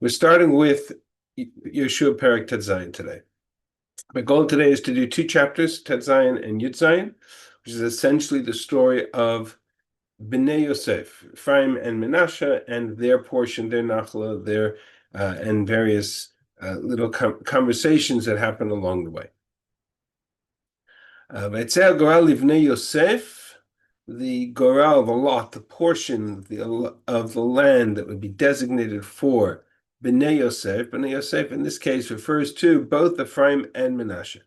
We're starting with Yehoshua Perek Tet Zayin today. My goal today is to do two chapters, Tet Zayin and Yud Zayin, which is essentially the story of Bnei Yosef, Ephraim and Menashe, and their portion, their nachla, their and various little conversations that happen along the way. V'etzeh Goral Livnei Yosef, the Goral, the lot, the portion of the land that would be designated for Bnei Yosef. Bnei Yosef in this case refers to both Ephraim and Menashe.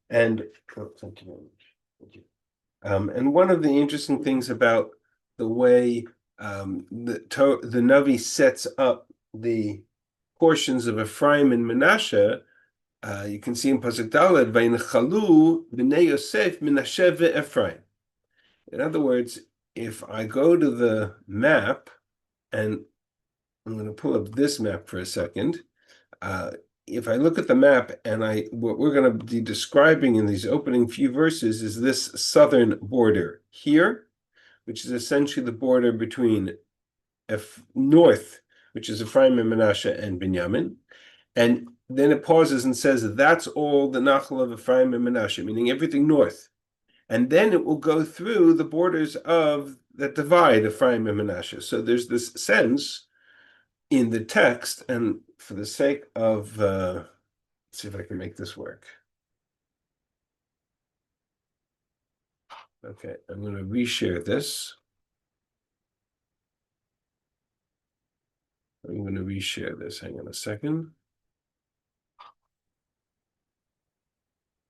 And thank you very much. Thank you. And one of the interesting things about the way the Navi sets up the portions of Ephraim and Menashe, you can see in Pasuk Daled, Vaynechalu b'nei Yosef Menashe ve'Ephraim. In other words, if I go to the map, and I'm going to pull up this map for a second. If I look at the map, and what we're going to be describing in these opening few verses is this southern border here, which is essentially the border between north, which is Ephraim and Menashe and Binyamin, and then it pauses and says that's all the Nachal of Ephraim and Menashe, meaning everything north. And then it will go through the borders that divide Ephraim and Menashe. So there's this sense in the text, and for the sake of, let's see if I can make this work. Okay, I'm going to reshare this. I'm going to reshare this. Hang on a second.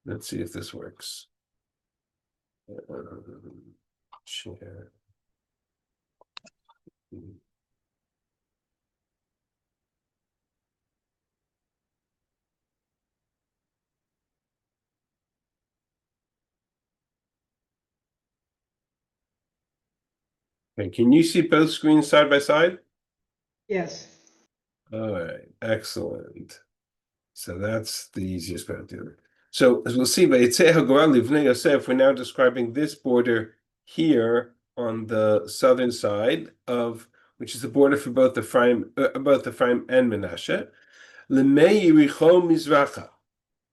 Let's see if this works. Share. Okay, can you see both screens side by side? Yes. All right, excellent. So that's the easiest way to do it. So as we'll see, we're now describing this border here on the southern side of, which is the border for both Ephraim and Menashe.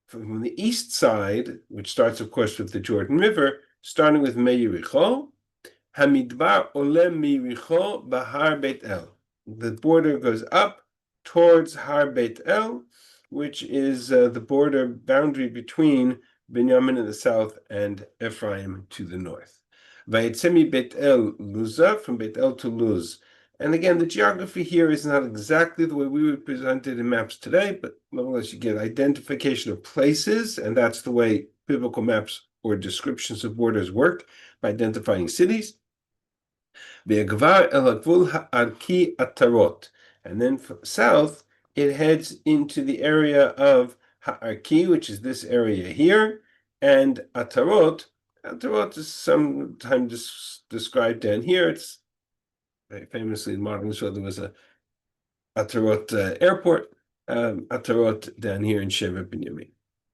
From the east side, which starts, of course, with the Jordan River, starting with Meiricho, Hamidbar Olem Meiricho Bahar Beit El. The border goes up towards Har Beit El, which is the border boundary between Binyamin in the south and Ephraim to the north. Vayetzemi Beit El Luza, from Beit El to Luz. And again, the geography here is not exactly the way we would present it in maps today, but nonetheless, you get identification of places, and that's the way biblical maps or descriptions of borders work, by identifying cities. Ve'agvar el ha'gvul ha'arki atarot. And then south, it heads into the area of Ha'arki, which is this area here, and Atarot. Atarot is sometimes described down here. It's very famously in modern Israel, there was a Atarot airport, Atarot down here in Shevet Binyamin.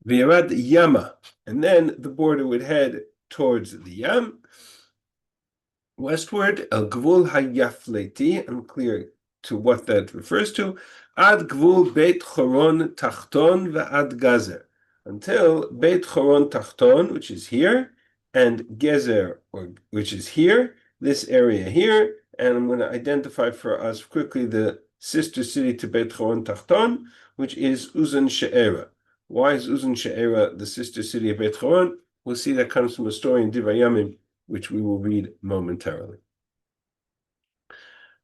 V'yarad Yama, and then the border would head towards the Yam, westward, El Gvul HaYafleti, unclear to what that refers to, Ad Gvul Beit Choron Tachton Ve'ad Gazer, until Beit Choron Tachton, which is here, and Gezer, which is here, this area here, and I'm going to identify for us quickly the sister city to Beit Choron Tachton, which is Uzan She'era. Why is Uzan She'era the sister city of Beit Choron? We'll see that comes from a story in Divrei Yamim, which we will read momentarily.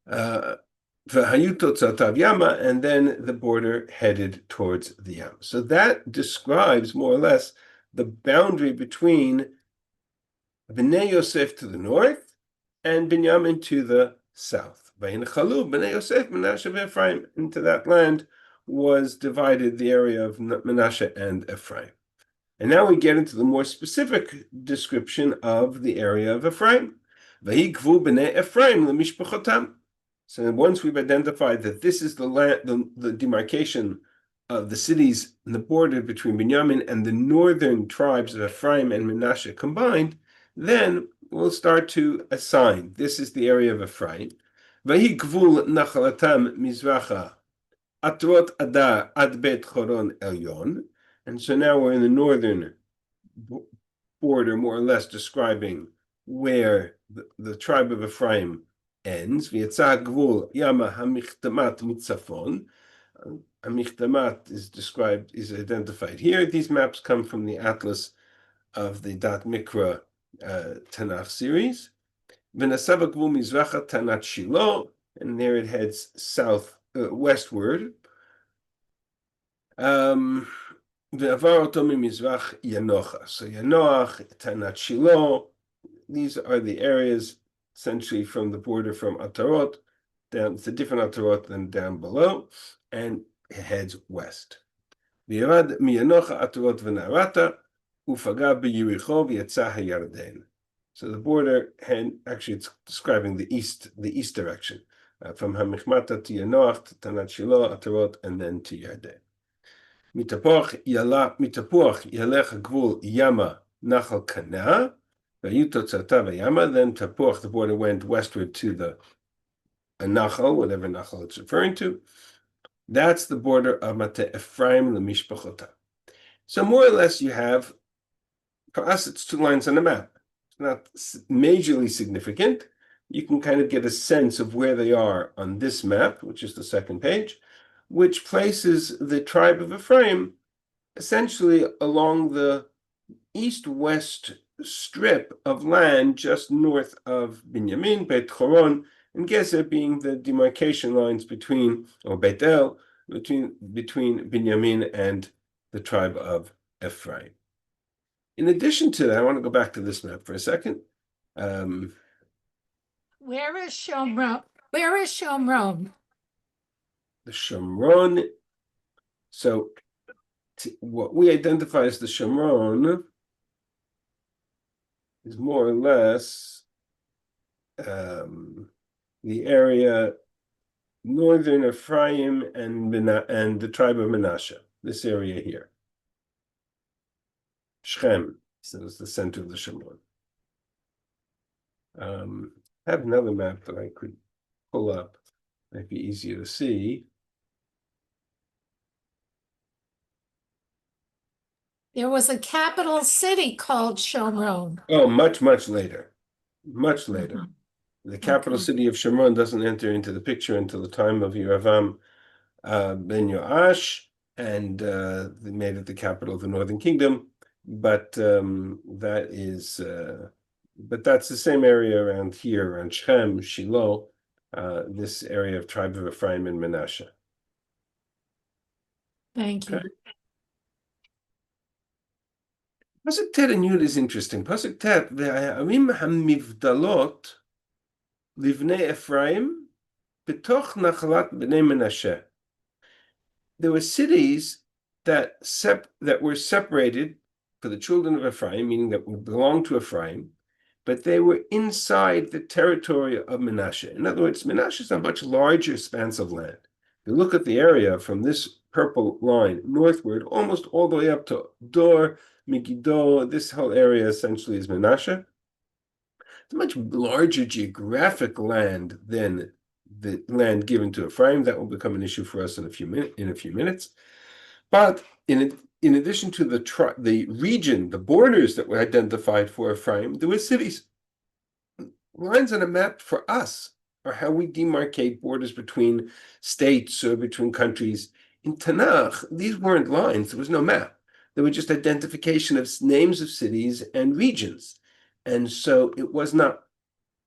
Yama, and then the border headed towards the Yam. So that describes more or less the boundary between Bnei Yosef to the north and Binyamin to the south. Vaynechalu Bnei Yosef Menashe ve'Ephraim. Into that land was divided the area of Menashe and Ephraim. And now we get into the more specific description of the area of Ephraim. Vayikvu b'nei Ephraim lemishpachotam. So once we've identified that this is the land, the demarcation of the cities in the border between Binyamin and the northern tribes of Ephraim and Menashe combined, then we'll start to assign. This is the area of Ephraim. Vayikvu nachalatam mizracha Atrot Adar ad Bet Choron Elyon. And so now we're in the northern border, more or less describing where the tribe of Ephraim ends. V'yetza gvul Yama Hamichtamat Mitzafon. Hamichtamat is identified here. These maps come from the Atlas of the Dat Mikra Tanakh series. V'nasaba gvul Mizracha Tanat Shiloh, and there it heads westward. V'avar oto mimizrach Yanocha. So Yanoach, Tanat Shiloh, these are the areas essentially from the border from Atarot down. It's a different Atarot than down below, and it heads west. V'yavad miyanocha Atarot v'narata ufaga b'Yericho v'yatza hayarden. So the border, and actually it's describing the east direction, from Hamichmata to Yanoach, to Tanat Shiloh, Atarot, and then to Yarden. Mitapuach yalech gvul Yama Nachal Kana, v'yutotzata v'Yama. Then Tapuach, the border, went westward to the Nachal, whatever Nachal it's referring to. That's the border of Mate Ephraim l'mishpachota. So more or less you have, for us it's 2 lines on the map. It's not majorly significant. You can kind of get a sense of where they are on this map, which is the second page, which places the tribe of Ephraim essentially along the east-west strip of land just north of Binyamin, Beit Choron, and Gezer being the demarcation lines between, or Beit El, between Binyamin and the tribe of Ephraim. In addition to that, I want to go back to this map for a second. Where is Shomron? Where is Shomron? The Shomron. So what we identify as the Shomron is more or less the area northern Ephraim and the tribe of Menashe. This area here. Shechem, so it's the center of the Shomron. I have another map that I could pull up. Might be easier to see. There was a capital city called Shomron. Oh, much later. Much later. The capital city of Shomron doesn't enter into the picture until the time of Yeravam ben Yoash, and they made it the capital of the northern kingdom. But that's the same area around here, around Shechem, Shiloh, this area of tribe of Ephraim and Menashe. Thank you. Okay. Pasuk Tet and Yud is interesting. Pasuk Tet, ve'ha'amim ha'mivdalot livnei Ephraim b'toch nachalat b'nei Menashe. There were cities that were separated for the children of Ephraim, meaning that would belong to Ephraim, but they were inside the territory of Menashe. In other words, Menashe is a much larger expanse of land. If you look at the area from this purple line northward, almost all the way up to Dor, Megiddo, this whole area essentially is Menashe. It's a much larger geographic land than the land given to Ephraim. That will become an issue for us in a few minutes. But in addition to the region, the borders that were identified for Ephraim, there were cities. Lines on a map for us are how we demarcate borders between states or between countries. In Tanakh, these weren't lines. There was no map. They were just identification of names of cities and regions. And so it was not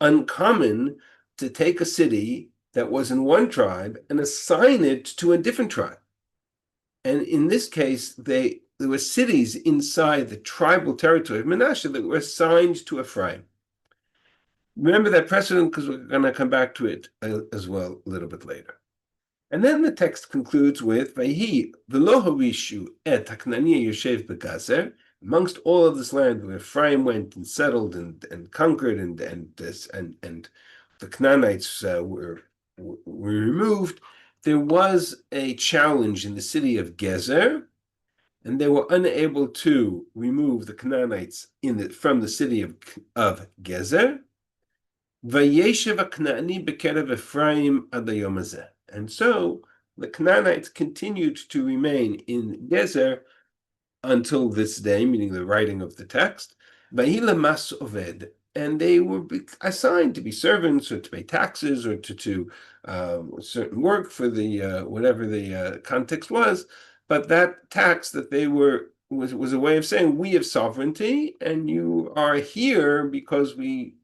uncommon to take a city that was in one tribe and assign it to a different tribe. And in this case, there were cities inside the tribal territory of Menashe that were assigned to Ephraim. Remember that precedent because we're going to come back to it as well a little bit later. And then the text concludes with Vayhi v'lo harishu et haknani yoshev begazer. Amongst all of this land where Ephraim went and settled and conquered and the Canaanites were removed, there was a challenge in the city of Gezer, and they were unable to remove the Canaanites from the city of Gezer. Vayeshev HaKnaani bekerev Ephraim ad hayom hazeh. And so the Canaanites continued to remain in Gezer until this day, meaning the writing of the text. Mas Oved, and they were assigned to be servants or to pay taxes or to do certain work for the whatever the context was. But that tax that they were was a way of saying we have sovereignty and you are here because we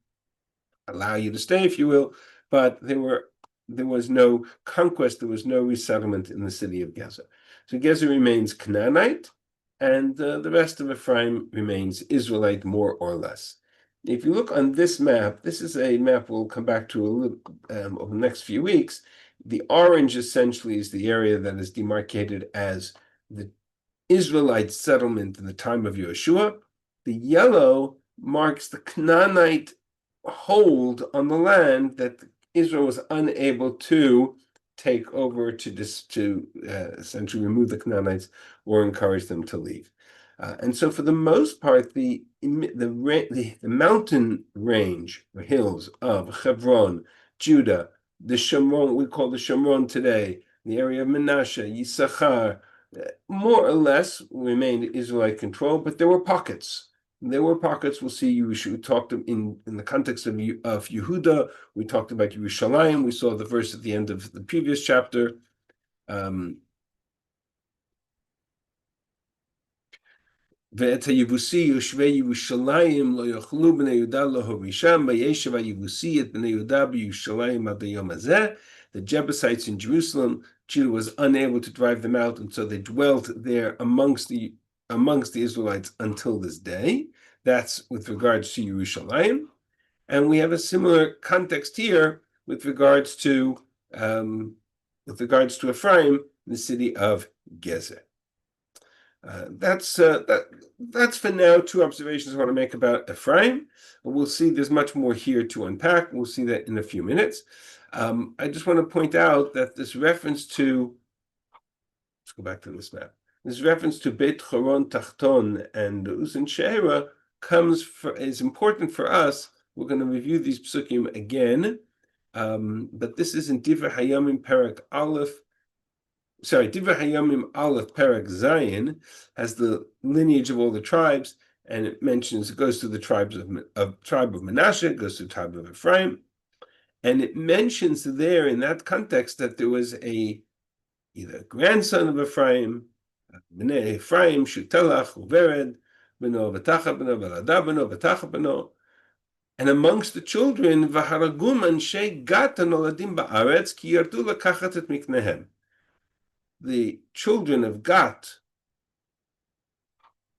allow you to stay, if you will. But there was no conquest, there was no resettlement in the city of Gezer. So Gezer remains Canaanite, and the rest of Ephraim remains Israelite, more or less. If you look on this map, this is a map we'll come back to a little over the next few weeks. The orange essentially is the area that is demarcated as the Israelite settlement in the time of Yehoshua. The yellow marks the Canaanite hold on the land that Israel was unable to take over to essentially remove the Canaanites or encourage them to leave. And so for the most part, the mountain range, the hills of Hebron, Judah, the Shomron, we call the Shomron today, the area of Menashe, Yisachar, more or less remained Israelite control, but there were pockets. There were pockets. We'll see. We talked in the context of Yehuda. We talked about Yerushalayim. We saw the verse at the end of the previous chapter. ואת היבוסי יושבי ירושלים לא יאכלו בני יהודה להורישם, וישב היבוסי את בני יהודה בירושלים עד היום הזה. The Jebusites in Jerusalem, Judah was unable to drive them out, and so they dwelt there amongst the Israelites until this day. That's with regards to Yerushalayim. And we have a similar context here with regards to Ephraim, the city of Gezer. That's for now. Two observations I want to make about Ephraim. We'll see there's much more here to unpack. We'll see that in a few minutes. I just want to point out that this reference to, let's go back to this map. This reference to Beit Choron Tachton and Uzen She'era is important for us. We're going to review these psukim again, but this is in Divrei Hayamim Perek Aleph. Divrei Hayamim Aleph Perek Zayin has the lineage of all the tribes, and it goes to the tribe of Menashe, it goes to the tribe of Ephraim, and it mentions there in that context that there was either a grandson of Ephraim, Bnei Ephraim, Shutelach, Uvered, Beno, V'tacha Beno, V'lada Beno, V'tacha Beno, and amongst the children, V'haragum Anshe Gat Hanoladim Ba'aretz, Ki Yardu Lakachat Et Miknehem. The children of Gat,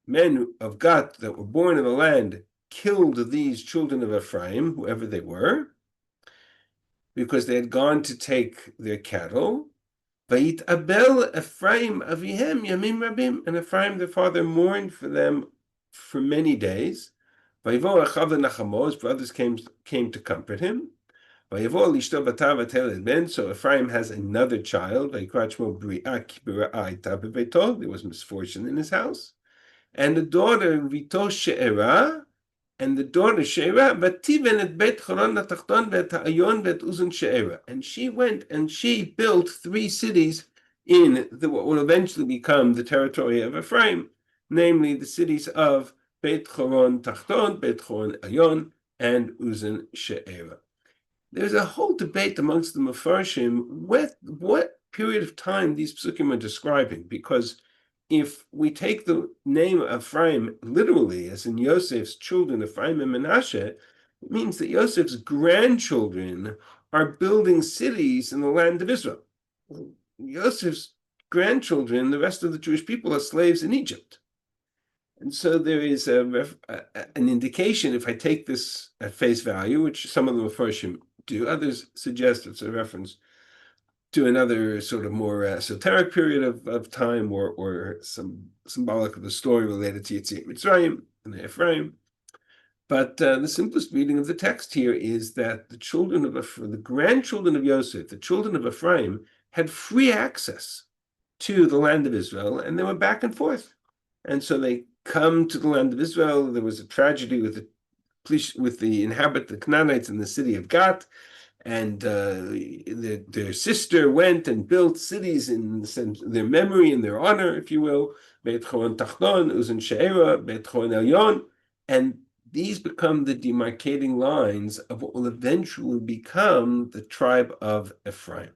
men of Gat that were born in the land, killed these children of Ephraim, whoever they were, because they had gone to take their cattle. Vayit Abel Ephraim Avihem Yamim Rabim, and Ephraim their father mourned for them for many days. Vayivo Achav Nachamo, his brothers came to comfort him. So Ephraim has another child. There was misfortune in his house. And the daughter, Vito She'era, and the daughter She'era, and she went and she built 3 cities in what will eventually become the territory of Ephraim, namely the cities of Beit Choron Tachton, Beit Choron Ayon, and Uzen She'era. There's a whole debate amongst the Mefarshim what period of time these psukim are describing, because if we take the name of Ephraim literally, as in Yosef's children, Ephraim and Menashe, it means that Yosef's grandchildren are building cities in the land of Israel. Yosef's grandchildren, the rest of the Jewish people, are slaves in Egypt. And so there is an indication, if I take this at face value, which some of the Mefarshim do, others suggest it's a reference to another sort of more esoteric period of time, or some symbolic of the story related to Yetziat Mitzrayim and Ephraim. But the simplest reading of the text here is that the grandchildren of Yosef, the children of Ephraim, had free access to the land of Israel, and they were back and forth. And so they come to the land of Israel. There was a tragedy with the Canaanites in the city of Gat, and their sister went and built cities in their memory, in their honor, if you will. Beit Choron Tachton, Uzen She'era, Beit Choron Elyon, and these become the demarcating lines of what will eventually become the tribe of Ephraim.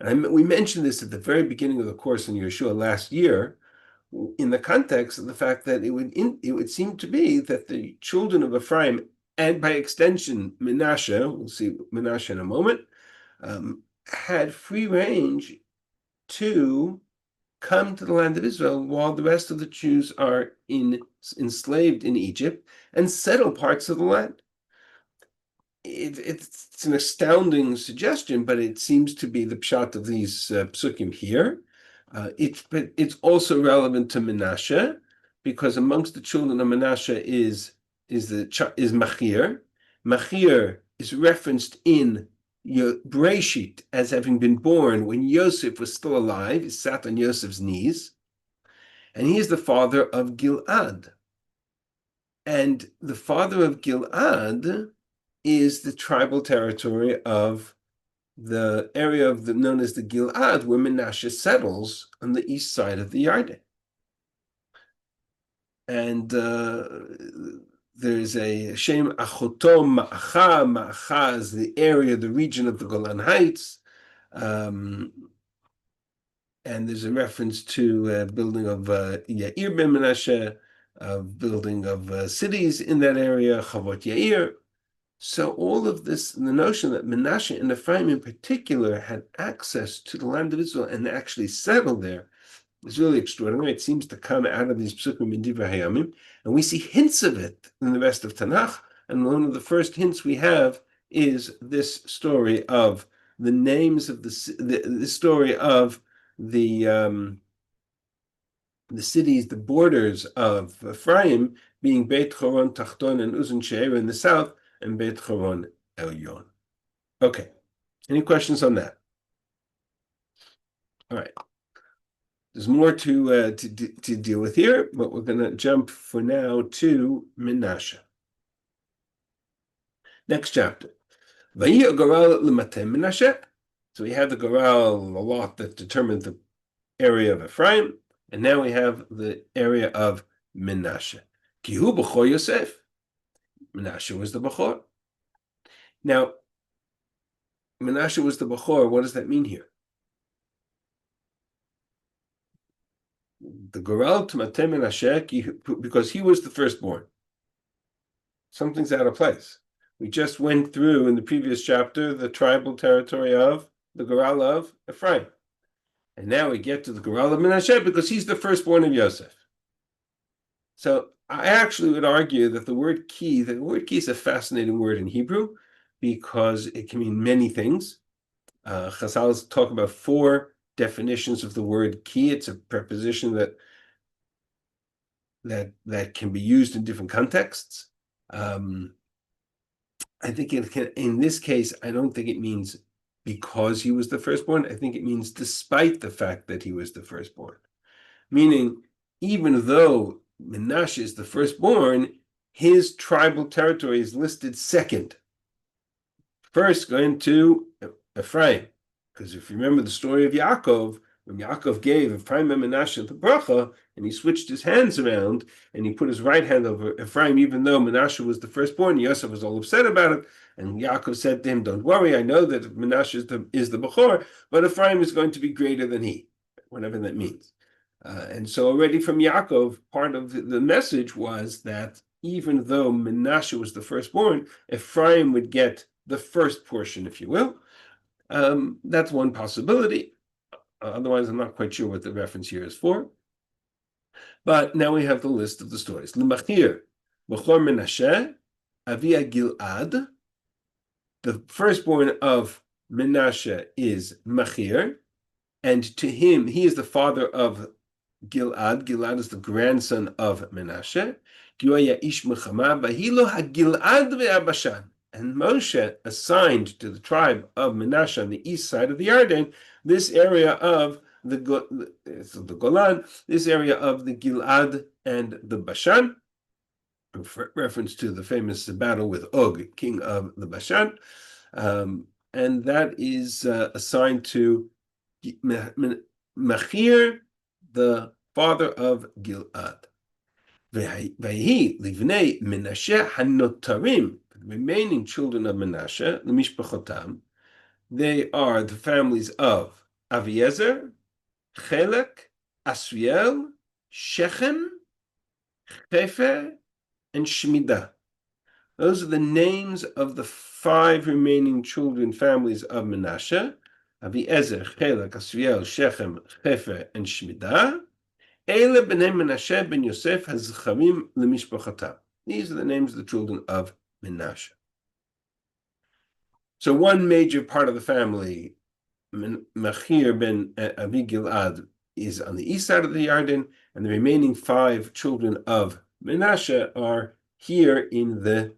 And we mentioned this at the very beginning of the course in Yehoshua last year, in the context of the fact that it would seem to be that the children of Ephraim, and by extension Menashe, we'll see Menashe in a moment, had free range to come to the land of Israel while the rest of the Jews are enslaved in Egypt and settle parts of the land. It's an astounding suggestion, but it seems to be the pshat of these psukim here. But it's also relevant to Menashe, because amongst the children of Menashe is Machir. Machir is referenced in Bereshit as having been born when Yosef was still alive. He sat on Yosef's knees, and he is the father of Gilad. And the father of Gilad is the tribal territory of the area of known as the Gilad, where Menashe settles on the east side of the Yarden. And there's a Shem Achoto Ma'acha. Ma'acha is the area, the region of the Golan Heights. And there's a reference to building of Yair ben Menashe, of building of cities in that area, Chavot Yair. So all of this, the notion that Menashe and Ephraim in particular had access to the land of Israel and actually settled there, is really extraordinary. It seems to come out of these psukim in Divrei Hayamim, and we see hints of it in the rest of Tanakh. And one of the first hints we have is this story of the names of the story of the cities, the borders of Ephraim, being Beit Choron Tachton and Uzen She'er in the south, and Beit Choron Elyon. Okay, any questions on that? All right. There's more to deal with here, but we're going to jump for now to Menashe. Next chapter. Vayir Goral l'matem Menashe. So we had the Goral, a lot that determined the area of Ephraim, and now we have the area of Menashe. Kihu b'chor Yosef. Menashe was the b'chor. Now, Menashe was the b'chor. What does that mean here? The Goral to Matem Menashe, because he was the firstborn. Something's out of place. We just went through in the previous chapter the tribal territory of the Goral of Ephraim. And now we get to the Goral of Menashe because he's the firstborn of Yosef. So I actually would argue that the word key is a fascinating word in Hebrew because it can mean many things. Chazal talk about 4 definitions of the word key. It's a preposition that can be used in different contexts. I think it can, in this case, I don't think it means because he was the firstborn. I think it means despite the fact that he was the firstborn. Meaning, even though Menashe is the firstborn, his tribal territory is listed second. First, going to Ephraim. Because if you remember the story of Yaakov, when Yaakov gave Ephraim and Menashe the bracha, and he switched his hands around, and he put his right hand over Ephraim, even though Menashe was the firstborn, Yosef was all upset about it, and Yaakov said to him, don't worry, I know that Menashe is the bechor, but Ephraim is going to be greater than he, whatever that means. And so already from Yaakov, part of the message was that even though Menashe was the firstborn, Ephraim would get the first portion, if you will. That's one possibility. Otherwise, I'm not quite sure what the reference here is for. But now we have the list of the stories. L'machir, b'chor Menashe, Avia Gilad. The firstborn of Menashe is Machir, and to him, he is the father of Gilad. Gilad is the grandson of Menashe. Ish Mechama, Bahilo HaGilad ve'Abashan. And Moshe assigned to the tribe of Menashe on the east side of the Yarden this area of the Golan, this area of the Gilad and the Bashan, reference to the famous battle with Og, king of the Bashan. And that is assigned to Machir, the father of Gilad. Vayhi livnei Menashe hanotarim, the remaining children of Menashe, the Mishpachotam, they are the families of Aviezer, Chelek, Asriel, Shechem, Hefer, and Shmidah. Those are the names of the 5 remaining children families of Menashe: Aviezer, Chelek, Asriel, Shechem, Hefer, and Shmidah. Eile b'nei Menashe ben Yosef hazcharim lemishpachatam. These are the names of the children of Menashe. So one major part of the family, Machir ben Abi Gilad, is on the east side of the Yarden, and the remaining 5 children of Menashe are here in the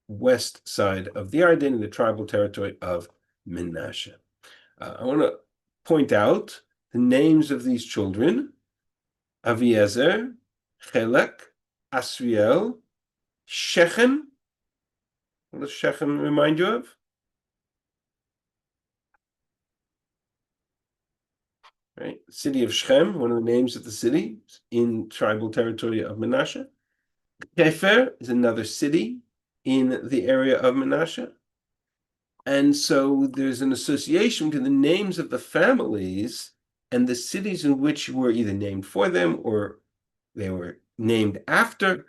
west side of the Yarden, in the tribal territory of Menashe. I want to point out the names of these children: Aviezer, Chelek, Asriel, Shechem. What does Shechem remind you of? Right, city of Shechem, one of the names of the city in tribal territory of Menashe. Hefer is another city in the area of Menashe. And so there's an association between the names of the families and the cities in which were either named for them or they were named after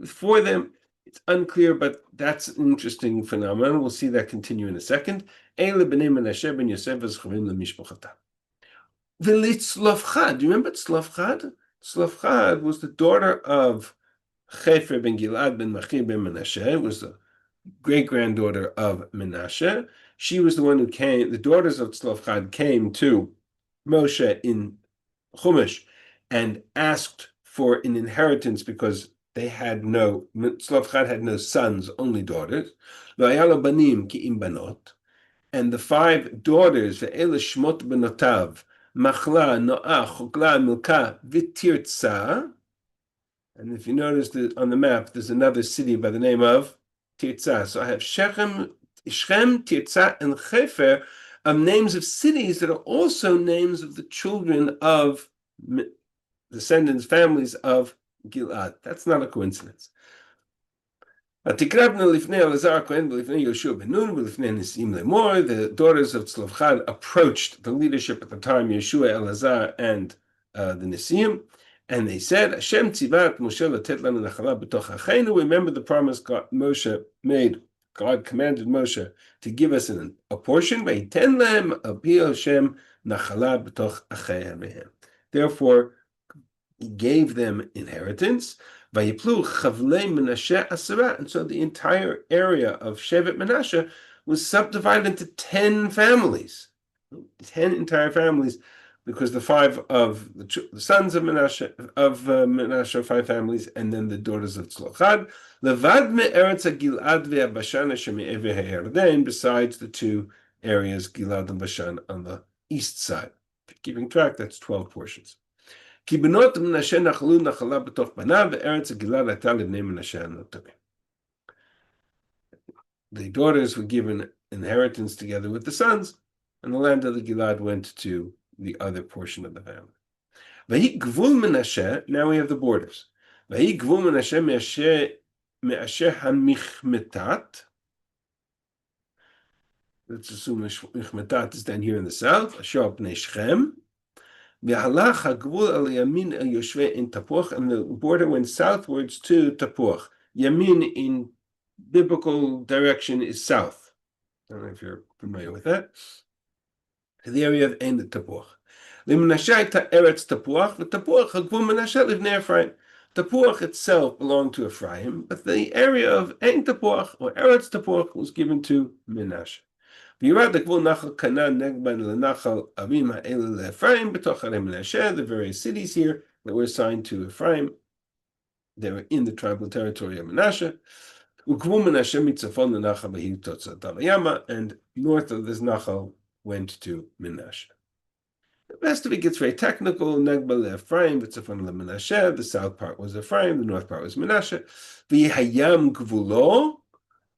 for them. It's unclear, but that's an interesting phenomenon. We'll see that continue in a second. Eile b'nei Menashe ben Yosef v'zcharim lemishpachatam. V'litzlofchad. Do you remember Tzlofchad? Tzlofchad was the daughter of Chefer ben Gilad ben Machir ben Menashe. It was the great-granddaughter of Menashe. She was the one who came, the daughters of Tzlofchad came to Moshe in Chumash and asked for an inheritance because Tzlofchad had no sons, only daughters. V'ayala banim ki'im banot. And the 5 daughters, ve'ele shmot benotav, Machla, Noah, Chogla, Milka, V'Tirtza. And if you notice that on the map, there's another city by the name of Tirtza. So I have Shechem, Tirtza, and Chefer of names of cities that are also names of the children of descendants, families of Gilad. That's not a coincidence. The daughters of Tzlofchad approached the leadership at the time, Yehoshua, Elazar, and the Nesiim, and they said, Hashem tzivat Moshe latet lanu nachala b'toch acheinu. Remember the promise Moshe made. God commanded Moshe to give us a portion. Vayiten lehem al-pi Hashem nachala b'toch acheihem. Therefore, he gave them inheritance. Vayiplu chavlei Menashe asara, and so the entire area of Shevet Menashe was subdivided into 10 families, 10 entire families, because the 5 of the sons of Menashe are 5 families, and then the daughters of Tzlofchad. Levad me'eretz Gilad ve'Bashan asher me'ever ha'Yarden, besides the 2 areas, Gilad and Bashan, on the east side. Keeping track, that's 12 portions. The daughters were given inheritance together with the sons, and the land of the Gilad went to the other portion of the family. Now we have the borders. Let's assume Michmetat is down here in the south. Asher b'nei Shechem. And the border went southwards to Tapuach. Yamin in biblical direction is south. I don't know if you're familiar with that. The area of Ein Tapuach. Tapuach itself belonged to Ephraim, but the area of Ein Tapuach or Eretz Tapuach was given to Menashe. The various cities here that were assigned to Ephraim, they were in the tribal territory of Menashe. And north of this Nachal went to Menashe. The rest of it gets very technical. Negba Ephraim, Vitzafon Menashe. The south part was Ephraim, the north part was Menashe. V'yihayam Gvulo.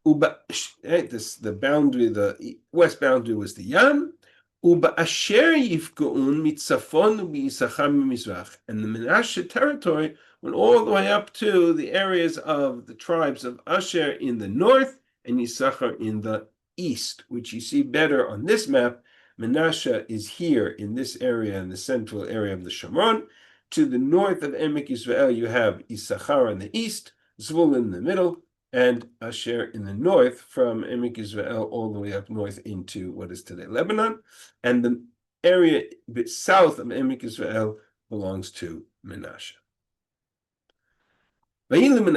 The boundary, the west boundary was the Yam. Uba asher yifgaun mitzafon u'yisachar mimizrach, and the Menashe territory went all the way up to the areas of the tribes of Asher in the north and Yisachar in the east, which you see better on this map. Menashe is here in this area, in the central area of the Shomron. To the north of Emek Yisrael, you have Yisachar in the east, Zvulun in the middle, and Asher in the north, from Emek Yisrael all the way up north into what is today Lebanon. And the area south of Emek Yisrael belongs to Menashe. Now we're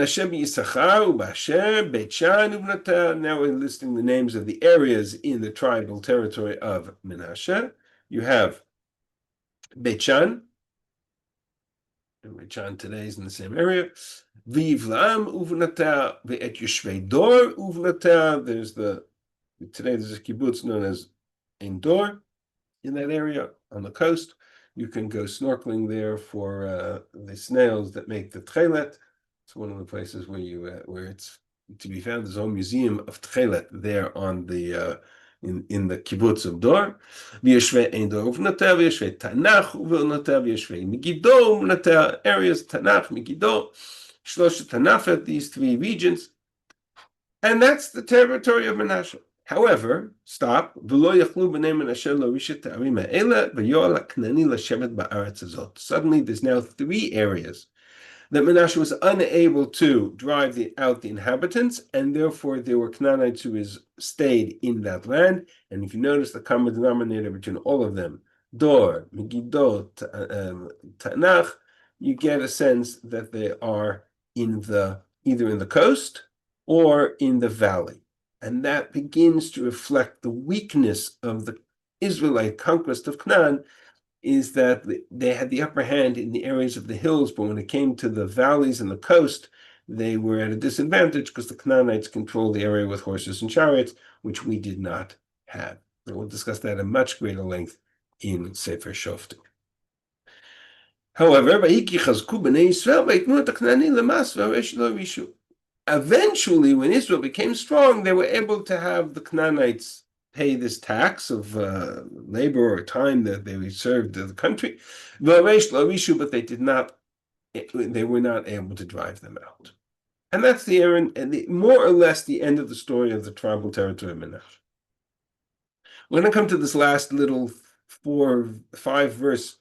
listing the names of the areas in the tribal territory of Menashe. You have Beit Shan, and Beit Shan today is in the same area. V'Yivlam uvnata, ve'et Yoshvei Dor uvnata. Today there's a kibbutz known as Ein Dor in that area on the coast. You can go snorkeling there for the snails that make the tchelet. It's one of the places where it's to be found. There's a whole museum of tchelet there on the in the kibbutz of Dor. V'yeshvei Ein Dor uvnata, v'yeshvei Tanach uvnata, v'yeshvei Megiddo uvnata. Areas Tanach, Megiddo, Shloshet Tanafet, these three regions, and that's the territory of Menashe. However, stop. Suddenly, there's now three areas that Menashe was unable to drive out the inhabitants, and therefore there were Canaanites who stayed in that land. And if you notice the common denominator between all of them, Dor, Megiddo, Tanach, you get a sense that they are either in the coast or in the valley. And that begins to reflect the weakness of the Israelite conquest of Canaan, is that they had the upper hand in the areas of the hills, but when it came to the valleys and the coast, they were at a disadvantage because the Canaanites controlled the area with horses and chariots, which we did not have. And we'll discuss that at much greater length in Sefer Shoftim. However, eventually, when Israel became strong, they were able to have the Canaanites pay this tax of labor or time that they served the country, but they were not able to drive them out. And that's more or less the end of the story of the tribal territory of Menashe. We're going to come to this last little 4-5 verse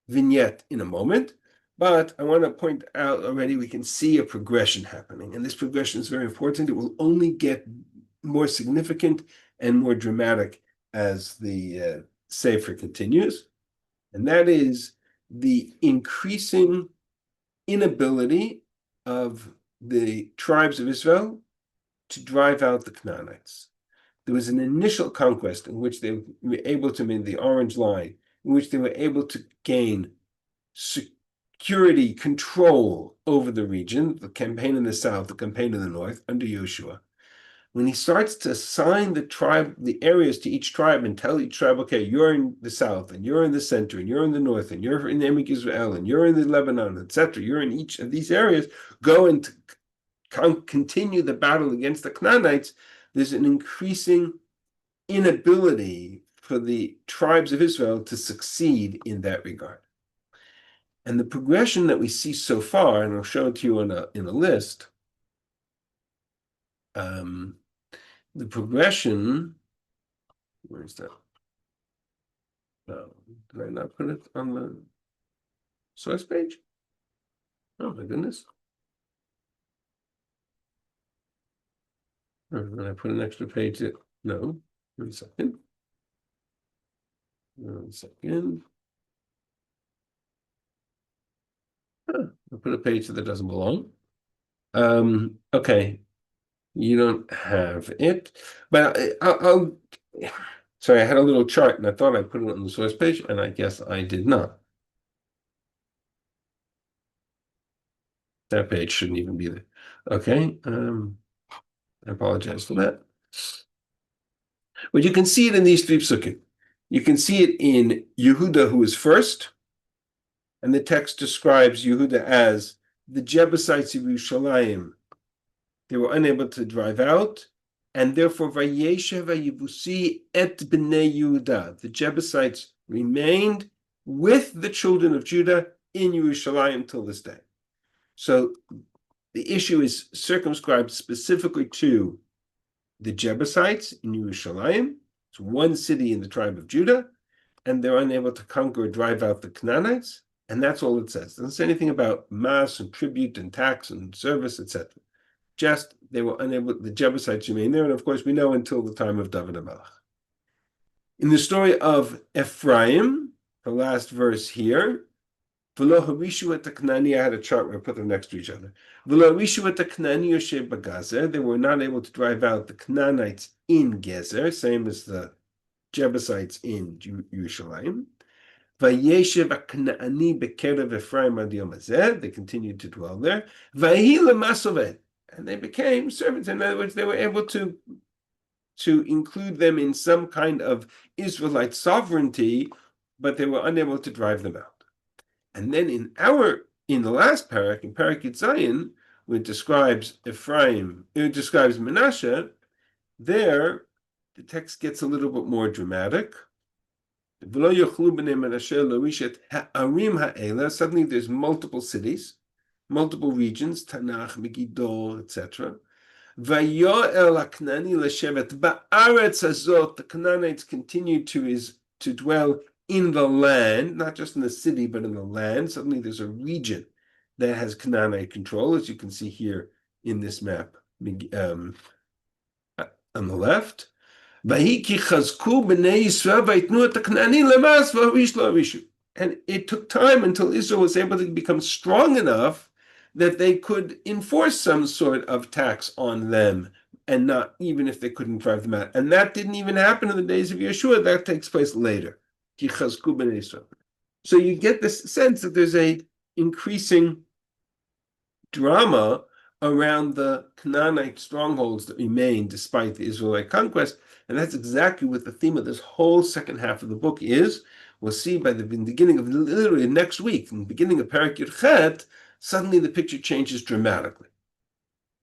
vignette in a moment. But I want to point out already, we can see a progression happening. And this progression is very important. It will only get more significant and more dramatic as the Sefer continues. And that is the increasing inability of the tribes of Israel to drive out the Canaanites. There was an initial conquest in which they were able to make the Orange Line, in which they were able to gain security control over the region, the campaign in the south, the campaign in the north, under Yehoshua. When he starts to assign the areas to each tribe and tell each tribe, okay, you're in the south, and you're in the center, and you're in the north, and you're in Emek Yisrael, and you're in the Lebanon, etc. You're in each of these areas, go and continue the battle against the Canaanites. There's an increasing inability for the tribes of Israel to succeed in that regard. And the progression that we see so far, and I'll show it to you in a list, the progression, where is that? Oh, did I not put it on the source page? Oh my goodness. And I put an extra page that, no, 1 second. 1 second. I put a page that doesn't belong. Okay, you don't have it, but I'll sorry, I had a little chart and I thought I put it on the source page, and I guess I did not. That page shouldn't even be there. Okay, I apologize for that. But you can see it in these 3 psukim. You can see it in Yehuda, who is first, and the text describes Yehuda as the Jebusites of Yerushalayim. They were unable to drive out, and therefore Vayeshev Yevusi et bnei Yehuda. The Jebusites remained with the children of Judah in Yerushalayim till this day. So the issue is circumscribed specifically to the Jebusites in Yerushalayim. It's one city in the tribe of Judah, and they're unable to conquer or drive out the Canaanites, and that's all it says. It doesn't say anything about mass and tribute and tax and service, etc. Just they were unable, the Jebusites remained there, and of course we know until the time of David HaMelech. In the story of Ephraim, the last verse here, V'lo harishu et Knani, I had a chart where I put them next to each other. V'lo harishu et Knani yoshev b'Gazer, they were not able to drive out the Canaanites in Gezer, same as the Jebusites in Yerushalayim. Vayeshev HaKna'ani bekerev Ephraim ad yom hazeh, they continued to dwell there. Vayehi lemasoved, and they became servants. In other words, they were able to include them in some kind of Israelite sovereignty, but they were unable to drive them out. And then in the last parak, in Parak Yitzayin, where it describes Ephraim, it describes Menashe, there the text gets a little bit more dramatic. Suddenly there's multiple cities, multiple regions, Tanakh, Megiddo, etc. The Canaanites continued to dwell in the land, not just in the city, but in the land. Suddenly there's a region that has Canaanite control, as you can see here in this map on the left. And it took time until Israel was able to become strong enough that they could enforce some sort of tax on them, and not even if they couldn't drive them out. And that didn't even happen in the days of Yehoshua. That takes place later. So you get this sense that there's a increasing drama around the Canaanite strongholds that remain despite the Israelite conquest. And that's exactly what the theme of this whole second half of the book is. We'll see by the beginning of literally next week, in the beginning of Parak Yud, suddenly the picture changes dramatically.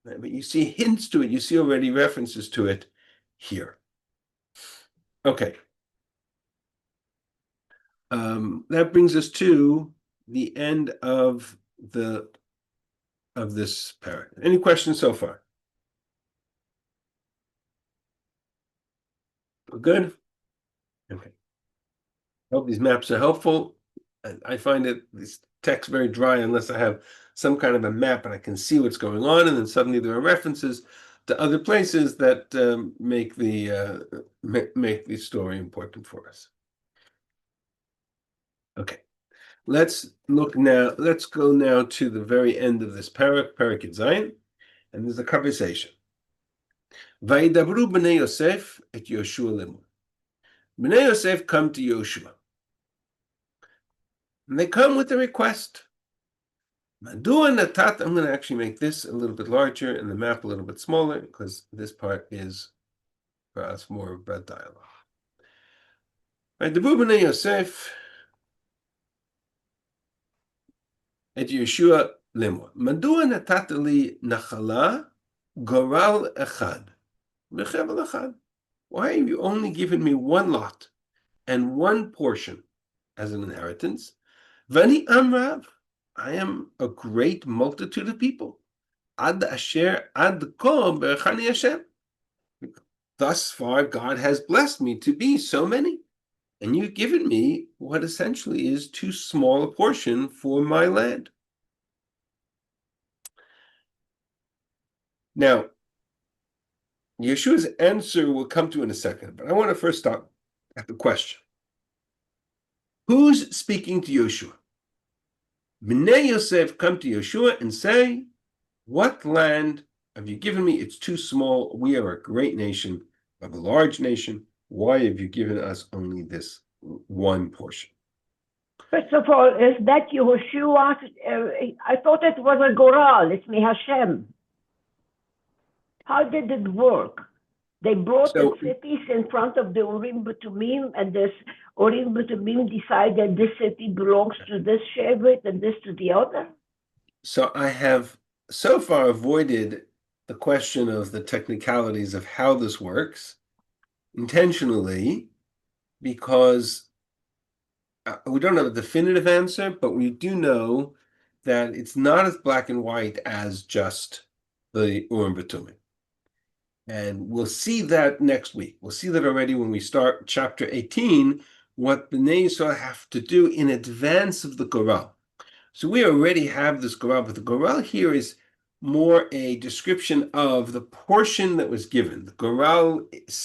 Right? But you see hints to it, you see already references to it here. Okay. That brings us to the end of this parak. Any questions so far? We're good? Okay. Hope these maps are helpful. I find this text very dry unless I have some kind of a map and I can see what's going on, and then suddenly there are references to other places that make the story important for us. Okay. Let's go now to the very end of this parak Yud, and there's a conversation. Vayidabru b'nei Yosef et Yehoshua lemor. B'nei Yosef come to Yehoshua, and they come with a request. Madua natat. I'm going to actually make this a little bit larger and the map a little bit smaller, because this part is for us more about dialogue. Vayidabru b'nei Yosef et Yehoshua lemor. Madua natat li nachala goral echad v'chevel echad. Why have you only given me one lot and one portion as an inheritance? Vani amrav, I am a great multitude of people. Ad asher ad ko berachani Hashem. Thus far, God has blessed me to be so many, and you've given me what essentially is too small a portion for my land. Now, Yeshua's answer will come to in a second, but I want to first stop at the question. Who's speaking to Yehoshua? Bnei Yosef come to Yehoshua and say, what land have you given me? It's too small. We are a great nation, of a large nation. Why have you given us only this one portion? First of all, is that Yehoshua? I thought it was a Goral. It's me Hashem. How did it work? They brought the cities in front of the Urim B'Tumim, and this Urim B'Tumim decided this city belongs to this Shevet and this to the other. So I have so far avoided the question of the technicalities of how this works intentionally, because we don't have a definitive answer, but we do know that it's not as black and white as just the Urim V'Tumim. And we'll see that next week. We'll see that already when we start chapter 18, what Bnei Yisrael have to do in advance of the Goral. So we already have this Goral, but the Goral here is more a description of the portion that was given. The Goral is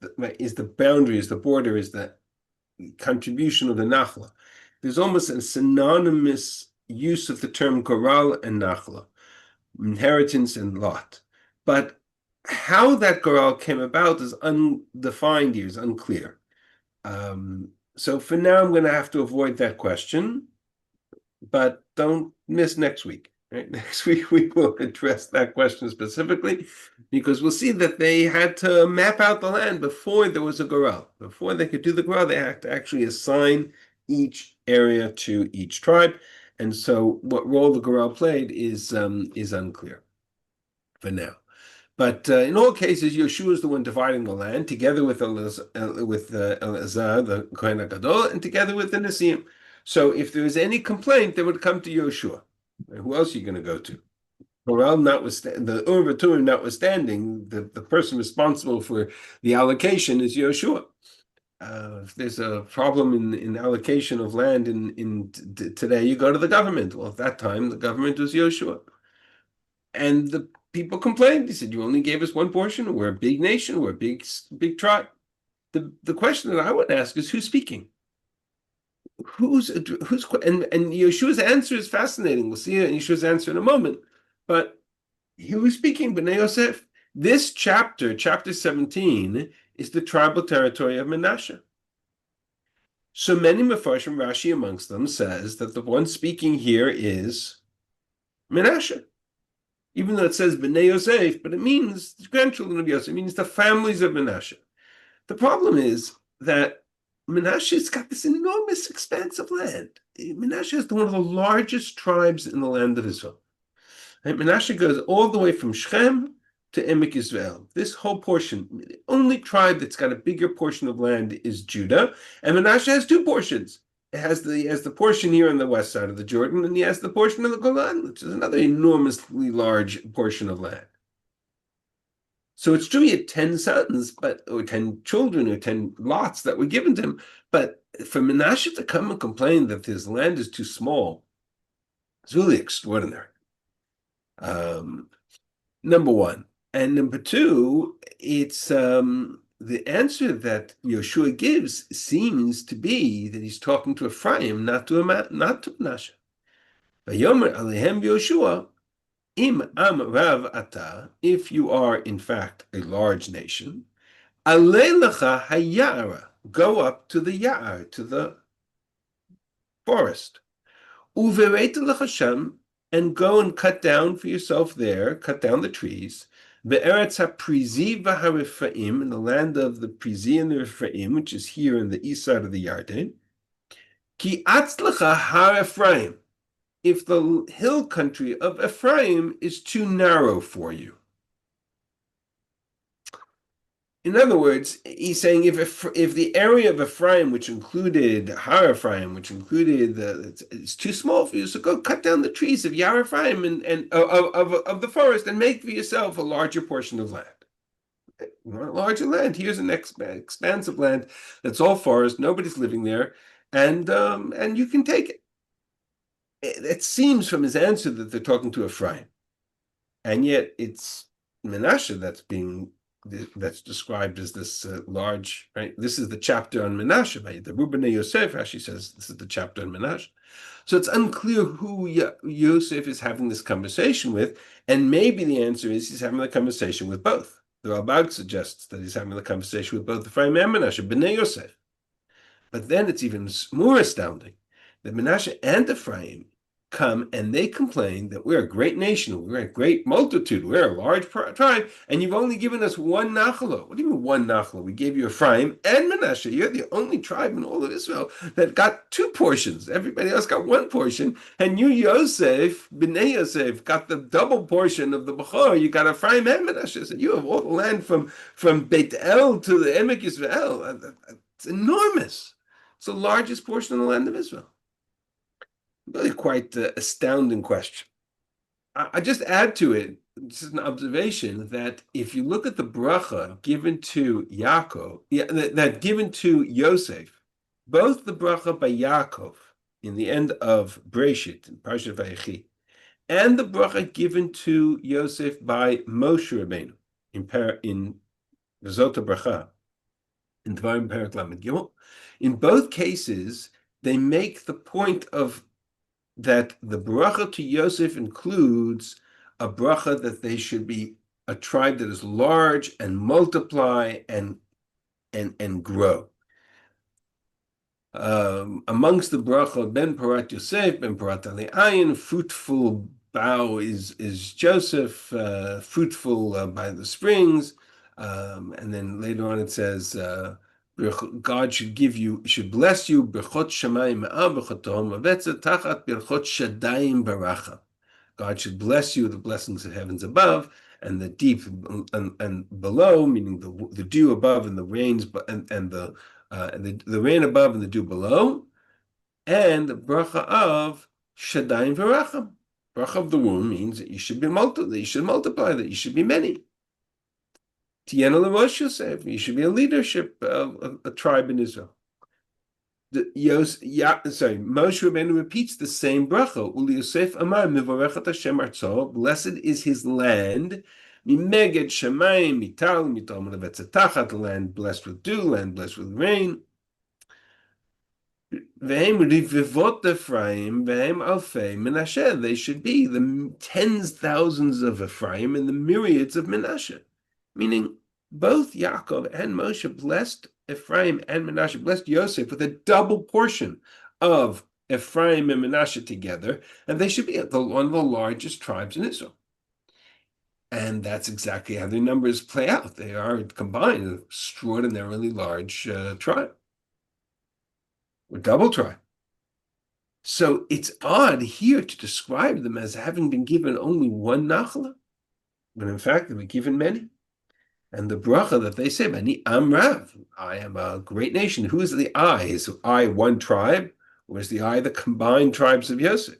the boundary, is the border, is the contribution of the Nachla. There's almost a synonymous use of the term Goral and Nachla, inheritance and lot. But how that Goral came about is undefined here, is unclear. So for now, I'm going to have to avoid that question, but don't miss next week. Right? Next week, we will address that question specifically, because we'll see that they had to map out the land before there was a Goral. Before they could do the Goral, they had to actually assign each area to each tribe. And so what role the Goral played is unclear for now. But in all cases, Yehoshua is the one dividing the land, together with Eleazar, the Kohen HaGadol, and together with the Nesiim. So if there is any complaint, they would come to Yehoshua. Who else are you going to go to? Goral notwithstanding, the Urim V'Tumim notwithstanding, the person responsible for the allocation is Yehoshua. If there's a problem in allocation of land today, you go to the government. Well, at that time, the government was Yehoshua. And the people complained. He said, you only gave us one portion. We're a big nation. We're a big tribe. The question that I want to ask is, who's speaking? And Yeshua's answer is fascinating. We'll see Yeshua's answer in a moment. But he was speaking, Bnei Yosef. This chapter 17, is the tribal territory of Menashe. So many Mefarshim, Rashi amongst them, says that the one speaking here is Menashe. Even though it says Bnei Yosef, but it means the grandchildren of Yosef, it means the families of Menashe. The problem is that Menashe's got this enormous expanse of land. Menashe is one of the largest tribes in the land of Israel. And Menashe goes all the way from Shechem to Emek Yisrael. This whole portion, the only tribe that's got a bigger portion of land is Judah, and Menashe has two portions. It has the portion here on the west side of the Jordan, and he has the portion of the Golan, which is another enormously large portion of land. So it's true he had 10 sons, or 10 children, or 10 lots that were given to him. But for Menashe to come and complain that his land is too small, it's really extraordinary. Number one. And number two, it's the answer that Yehoshua gives seems to be that he's talking to Ephraim, not to Menashe. Vayomer alehem Yehoshua, im am rav ata, if you are in fact a large nation, alei lecha hayara, go up to the ya'ar, to the forest. Uvereta lecha shem, and go and cut down for yourself there, cut down the trees. Be'eretz ha-Prizi v'ha-Rephaim, in the land of the Prizi and the Rephaim, which is here in the east side of the Yarden. Ki atzlecha ha-Ephraim, if the hill country of Ephraim is too narrow for you. In other words, he's saying if the area of Ephraim, which included Har Ephraim, which included it's too small for you, so go cut down the trees of Yar Ephraim and of the forest and make for yourself a larger portion of land. You want a larger land? Here's an expansive land that's all forest, nobody's living there, and you can take it. It seems from his answer that they're talking to Ephraim, and yet it's Menashe that's described as this large, right? This is the chapter on Menashe, right? The Bnei Yosef actually says this is the chapter on Menashe. So it's unclear who Yosef is having this conversation with, and maybe the answer is he's having the conversation with both. The Rabbi suggests that he's having the conversation with both Ephraim and Menashe, Bnei Yosef. But then it's even more astounding that Menashe and Ephraim come and they complain that we're a great nation, we're a great multitude, we're a large tribe, and you've only given us one nachla. What do you mean one nachla? We gave you Ephraim and Manasseh. You're the only tribe in all of Israel that got two portions. Everybody else got one portion, and you, Yosef, Bnei Yosef, got the double portion of the Bechor. You got Ephraim and Manasseh. So you have all the land from Beit El to the Emek Yisrael. It's enormous. It's the largest portion of the land of Israel. Really quite astounding question. I just add to it, this is an observation, that if you look at the bracha given to Yaakov, that given to Yosef, both the bracha by Yaakov in the end of Breshit, in Parashat Vayechi, and the bracha given to Yosef by Moshe Rabbeinu in Zot Bracha, in Dvarim Perek Lamed Gimel, in both cases, they make the point of that the bracha to Yosef includes a bracha that they should be a tribe that is large and multiply and grow. Amongst the bracha, ben parat Yosef, ben parat Ayin, fruitful bough is Joseph, fruitful by the springs, and then later on it says, God should bless you, birchot shamayim ma'al, birchot tohom avetza, tachat birchot shadayim baracha. God should bless you, the blessings of heavens above, and the deep and below, meaning the dew above and the rains, and the rain above and the dew below, and the bracha of shadayim baracha. Bracha of the womb means that you should be that you should multiply, that you should be many. Tiena l'Rosh Yosef, you should be a leadership of a tribe in Israel. Moshe Rabbeinu repeats the same bracha. Uli Yosef Amar Mivorechat Hashem Artzo. Blessed is his land. Mimeged Shemayim Mital Mital Melavetzatachat. The land blessed with dew, land blessed with rain. Vehem Rivivot Ephraim, Vehem Alfei Menashe. They should be the tens thousands of Ephraim and the myriads of Menashe. Meaning, both Yaakov and Moshe blessed Ephraim and Menashe, blessed Yosef with a double portion of Ephraim and Menashe together, and they should be one of the largest tribes in Israel. And that's exactly how their numbers play out. They are combined an extraordinarily large tribe, or double tribe. So it's odd here to describe them as having been given only one nachla, when in fact they were given many. And the bracha that they say, Bani Amrav, I am a great nation. Who is the I? Is I one tribe? Or is the I the combined tribes of Yosef?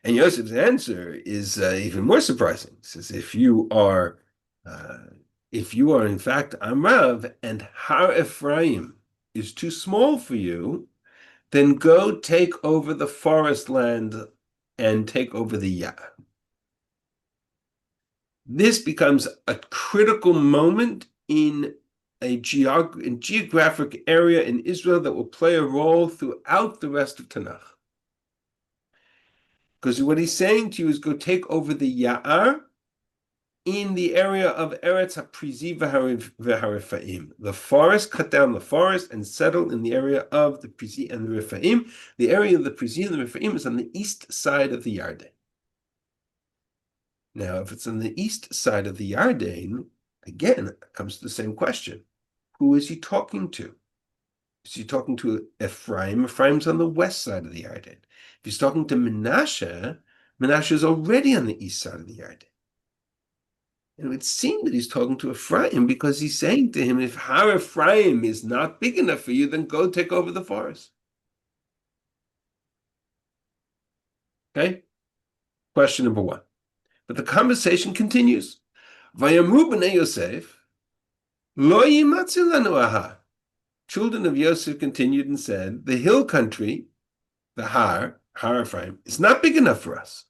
And Yosef's answer is even more surprising. He says, if you are in fact Amrav, and Har Ephraim is too small for you, then go take over the forest land and take over the Yah. This becomes a critical moment in a geographic area in Israel that will play a role throughout the rest of Tanakh. Because what he's saying to you is go take over the Ya'ar in the area of Eretz HaPrizi v'Harifaim. The forest, cut down the forest and settle in the area of the Prizi and the Rifaim. The area of the Prizi and the Rifaim is on the east side of the Yarden. Now, if it's on the east side of the Yarden, again, it comes to the same question. Who is he talking to? Is he talking to Ephraim? Ephraim's on the west side of the Yarden. If he's talking to Menashe, Menashe is already on the east side of the Yarden. And it would seem that he's talking to Ephraim because he's saying to him, if Har Ephraim is not big enough for you, then go take over the forest. Okay? Question number one. But the conversation continues. Vayamru b'nei Yosef, lo yimatzu lanu aha. Children of Yosef continued and said, the hill country, the Har Ephraim, is not big enough for us.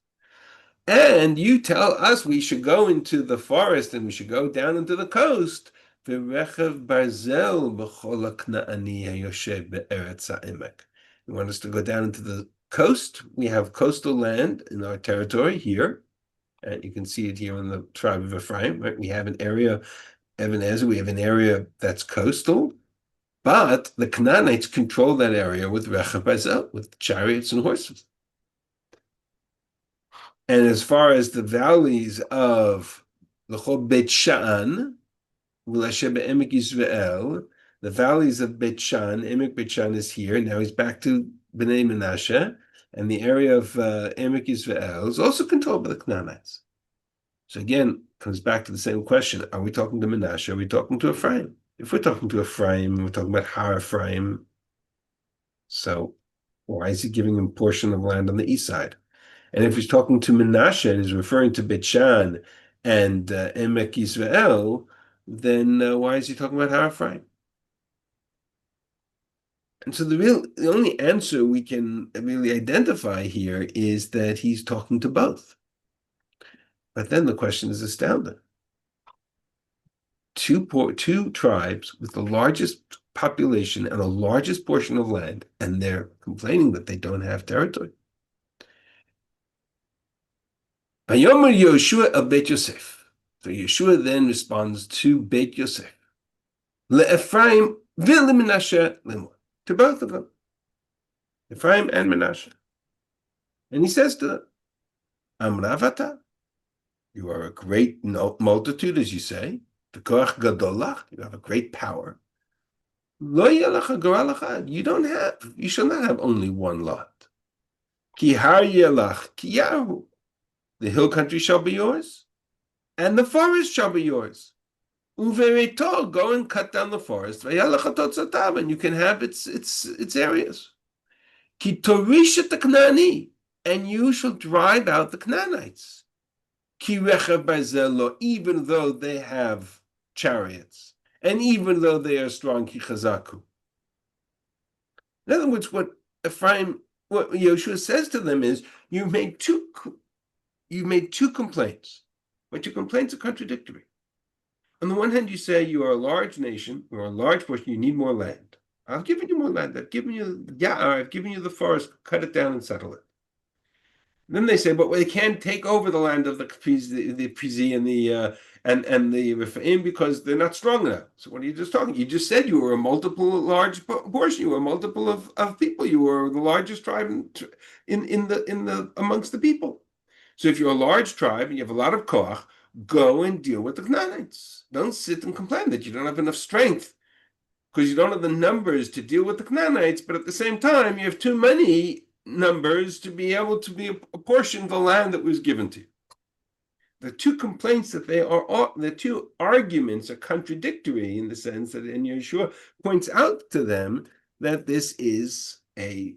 And you tell us we should go into the forest and we should go down into the coast. V'rechev barzel b'chol ha'kna'ani hayoshev be'eretz ha'emek. You want us to go down into the coast? We have coastal land in our territory here. And you can see it here in the tribe of Ephraim, right? We have an area, Ebenezer, we have an area that's coastal, But the Canaanites control that area with Rechav Bazel, with chariots and horses. And as far as the valleys of L'chol Beit Sha'an, V'lashe Be'emek Yisrael, the valleys of Beit Shan, Emek Beit Shan is here. Now he's back to Bnei Menashe, and the area of Emek Yisrael is also controlled by the Canaanites. So again, comes back to the same question: are we talking to Menashe? Are we talking to Ephraim? If we're talking to Ephraim, we're talking about Har Ephraim. So why is he giving him a portion of land on the east side? And if he's talking to Menashe and he's referring to Beit Shan and Emek Yisrael, then why is he talking about Har Ephraim? And so the only answer we can really identify here is that he's talking to both. But then the question is astounding. Two tribes with the largest population and the largest portion of land, and they're complaining that they don't have territory. Vayomer Yehoshua el Beit Yosef. So Yehoshua then responds to Beit Yosef. LeEphraim v'leMenashe lemor. To both of them. Ephraim and Menashe. And he says to them, Amravata, you are a great multitude, as you say. V'koach gadolach, you have a great power. Lo yelach goral echad, you shall not have only one lot. Ki har yelach ki yahu, the hill country shall be yours, and the forest shall be yours. Uvereto, go and cut down the forest. V'yalach atotzotav, and you can have its areas. Ki torishet the Knaani, and you shall drive out the Canaanites. Ki rechav bazel, even though they have chariots, and even though they are strong, ki chazaku. In other words, what Yehoshua says to them is, you made two complaints, but your complaints are contradictory. On the one hand, you say you are a large nation, you are a large portion, you need more land. I've given you more land. I've given you the forest, cut it down and settle it. Then they say, but they can't take over the land of the Pizi and the Rephaim because they're not strong enough. So what are you just talking? You just said you were a large portion. You were a multiple of people. You were the largest tribe in amongst the people. So if you're a large tribe and you have a lot of koach, go and deal with the Canaanites. Don't sit and complain that you don't have enough strength because you don't have the numbers to deal with the Canaanites, but at the same time, you have too many numbers to be able to be a portion of the land that was given to you. The two complaints the two arguments are contradictory in the sense that, and Yehoshua points out to them that this is a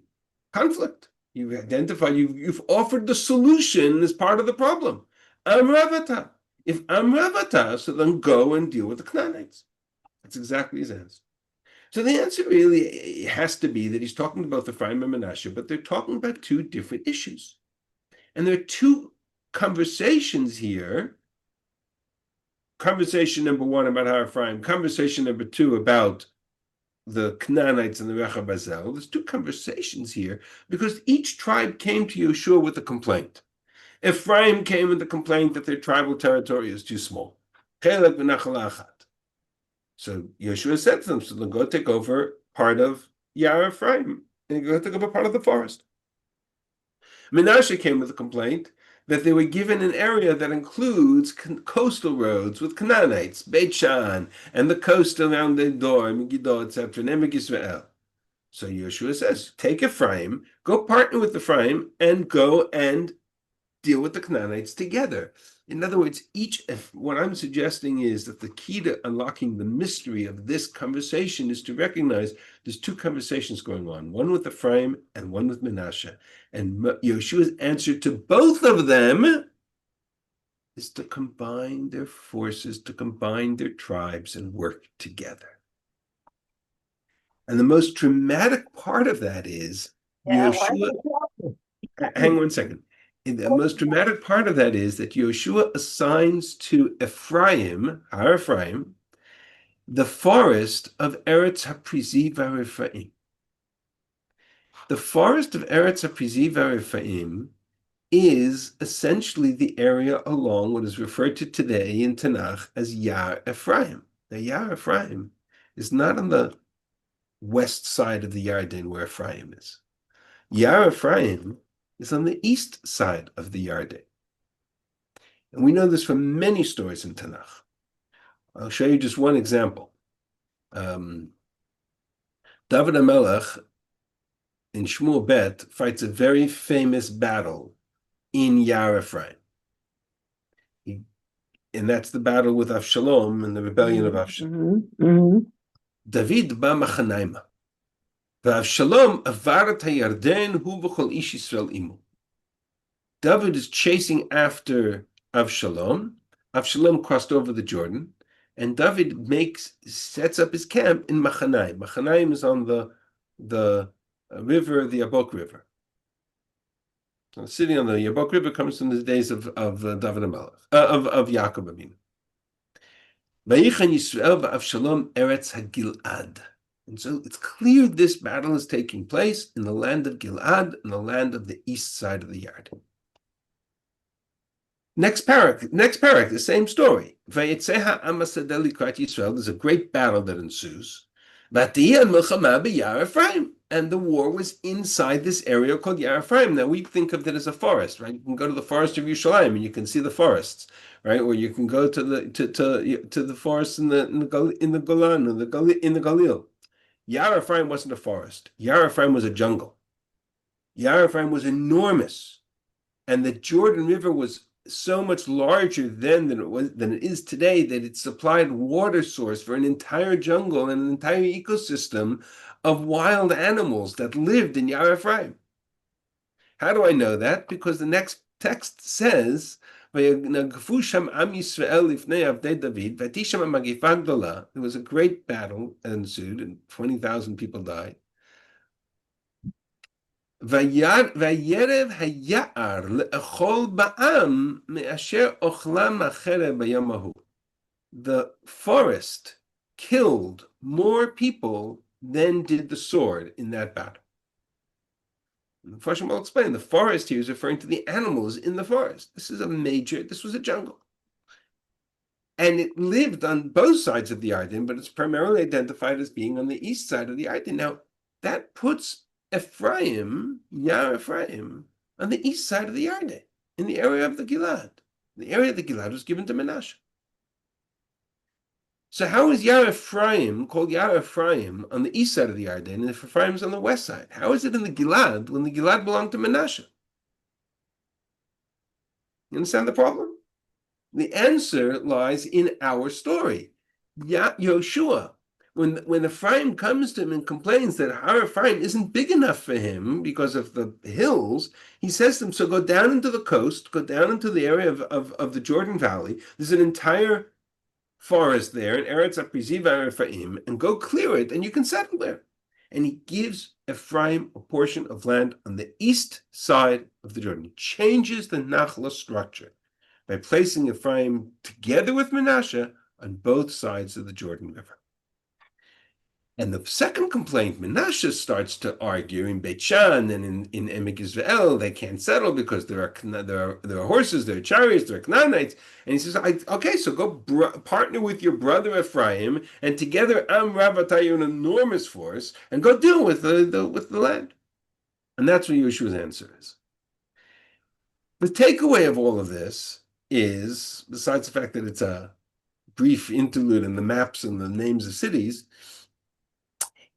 conflict. You've identified, you've offered the solution as part of the problem. Amravata. If Amravata, so then go and deal with the Canaanites. That's exactly his answer. So the answer really has to be that he's talking about Ephraim and Menashe, but they're talking about two different issues. And there are two conversations here. Conversation number one about Har Ephraim, conversation number two about the Canaanites and the Rechav Bazel. There's two conversations here because each tribe came to Yehoshua with a complaint. Ephraim came with the complaint that their tribal territory is too small. So Yehoshua said to them, so then go take over part of Yar Ephraim and go take over part of the forest. Menashe came with a complaint that they were given an area that includes coastal roads with Canaanites, Beit Shan, and the coast around the Dor, Megiddo, etc., and Emek Yisrael. So Yehoshua says, take Ephraim, go partner with Ephraim, and go and deal with the Canaanites together. In other words, what I'm suggesting is that the key to unlocking the mystery of this conversation is to recognize there's two conversations going on, one with Ephraim and one with Menashe. And Yehoshua's answer to both of them is to combine their forces, to combine their tribes and work together. And the most dramatic part of that is Yehoshua. Hang on 1 second. The most dramatic part of that is that Yehoshua assigns to Ephraim, Har Ephraim, the forest of Eretz HaPrizi VaRephaim. The forest of Eretz HaPrizi VaRephaim is essentially the area along what is referred to today in Tanakh as Yar Ephraim. Now, Yar Ephraim is not on the west side of the Yarden where Ephraim is. Yar Ephraim is on the east side of the Yarden. And we know this from many stories in Tanakh. I'll show you just one example. David HaMelech in Shmuel Bet fights a very famous battle in Yar Ephraim. And that's the battle with Avshalom and the rebellion of Avshalom. David ba Machanaima. V'Avshalom avarat hayarden hu v'chol ish Yisrael imo. David is chasing after Avshalom. Avshalom crossed over the Jordan, and David sets up his camp in Machanaim. Machanaim is on the river, the Yabok River. So the city on the Yabok River comes from the days of David HaMelech, of Yaakov Avinu. Vayichan Yisrael v'Avshalom eretz HaGilad. And so it's clear this battle is taking place in the land of Gilad, in the land of the east side of the Yarden. Next parak, the same story. Vayetzeha Amasadeh likrat Yisrael. There's a great battle that ensues. Vatiyah milchama b'Yar Ephraim. And the war was inside this area called Yar Ephraim. Now we think of it as a forest, right? You can go to the forest of Yerushalayim and you can see the forests, right? Or you can go to the forest in the Golan, in the Galil. Yar Ephraim wasn't a forest. Yar Ephraim was a jungle. Yar Ephraim was enormous, and the Jordan River was so much larger then than it is today that it supplied water source for an entire jungle and an entire ecosystem of wild animals that lived in Yar Ephraim. How do I know that? Because the next text says, there was a great battle ensued and 20,000 people died. The forest killed more people than did the sword in that battle. The Farshim will explain the forest here is referring to the animals in the forest. This was a jungle. And it lived on both sides of the Yarden, but it's primarily identified as being on the east side of the Yarden. Now, that puts Ephraim, Yar Ephraim, on the east side of the Yarden, in the area of the Gilad. The area of the Gilad was given to Menashe. So how is Yar Ephraim called Yar Ephraim on the east side of the Yarden, and if Ephraim is on the west side? How is it in the Gilad when the Gilad belonged to Menashe? You understand the problem? The answer lies in our story. Yehoshua, when Ephraim comes to him and complains that Har Ephraim isn't big enough for him because of the hills, he says to him, so go down into the coast, go down into the area of the Jordan Valley. There's an entire forest there in Eretz Apriziva Ephraim, and go clear it, and you can settle there. And he gives Ephraim a portion of land on the east side of the Jordan. He changes the Nachla structure by placing Ephraim together with Menashe on both sides of the Jordan River. And the second complaint, Menashe starts to argue in Beit Shan and in Emek Yisrael, they can't settle because there are horses, there are chariots, there are Canaanites. And he says, okay, so go partner with your brother Ephraim, and together Am Ravatay, an enormous force, and go deal with the land. And that's what Yeshua's answer is. The takeaway of all of this is, besides the fact that it's a brief interlude in the maps and the names of cities,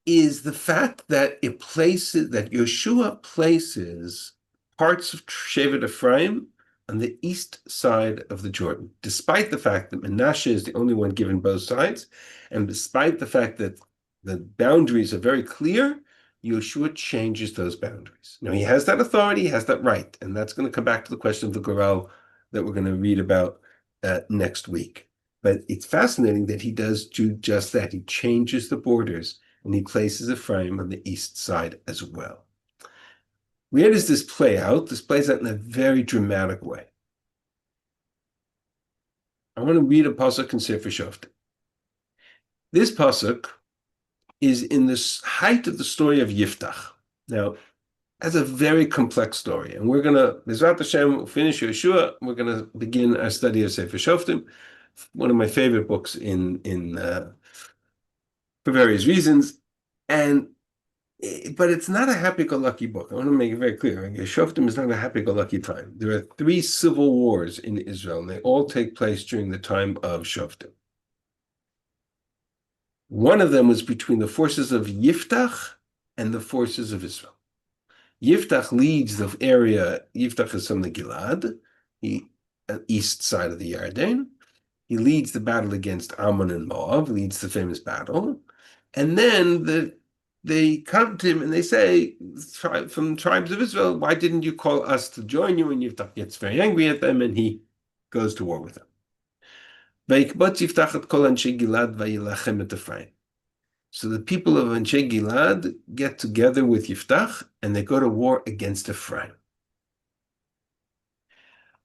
is the fact that Yehoshua places parts of Shevet Ephraim on the east side of the Jordan, despite the fact that Menashe is the only one given both sides, and despite the fact that the boundaries are very clear, Yehoshua changes those boundaries. Now, he has that authority, he has that right, and that's going to come back to the question of the Goral that we're going to read about next week. But it's fascinating that he does do just that. He changes the borders, and he places Ephraim on the east side as well. Where does this play out? This plays out in a very dramatic way. I want to read a pasuk in Sefer Shoftim. This pasuk is in the height of the story of Yiftach. Now, that's a very complex story, and we're going to, Bezrat Hashem, we'll finish Yehoshua. We're going to begin our study of Sefer Shoftim, one of my favorite books for various reasons. And but it's not a happy-go-lucky book. I want to make it very clear. Shoftim is not a happy-go-lucky time. There are 3 civil wars in Israel, and they all take place during the time of Shoftim. One of them was between the forces of Yiftach and the forces of Israel. Yiftach leads the area. Yiftach is from the Gilad, the east side of the Yarden. He leads the battle against Ammon and Moab, leads the famous battle. And then they come to him and they say, from tribes of Israel, why didn't you call us to join you? And Yiftach gets very angry at them and he goes to war with them. So the people of Anshe Gilad get together with Yiftach and they go to war against Ephraim.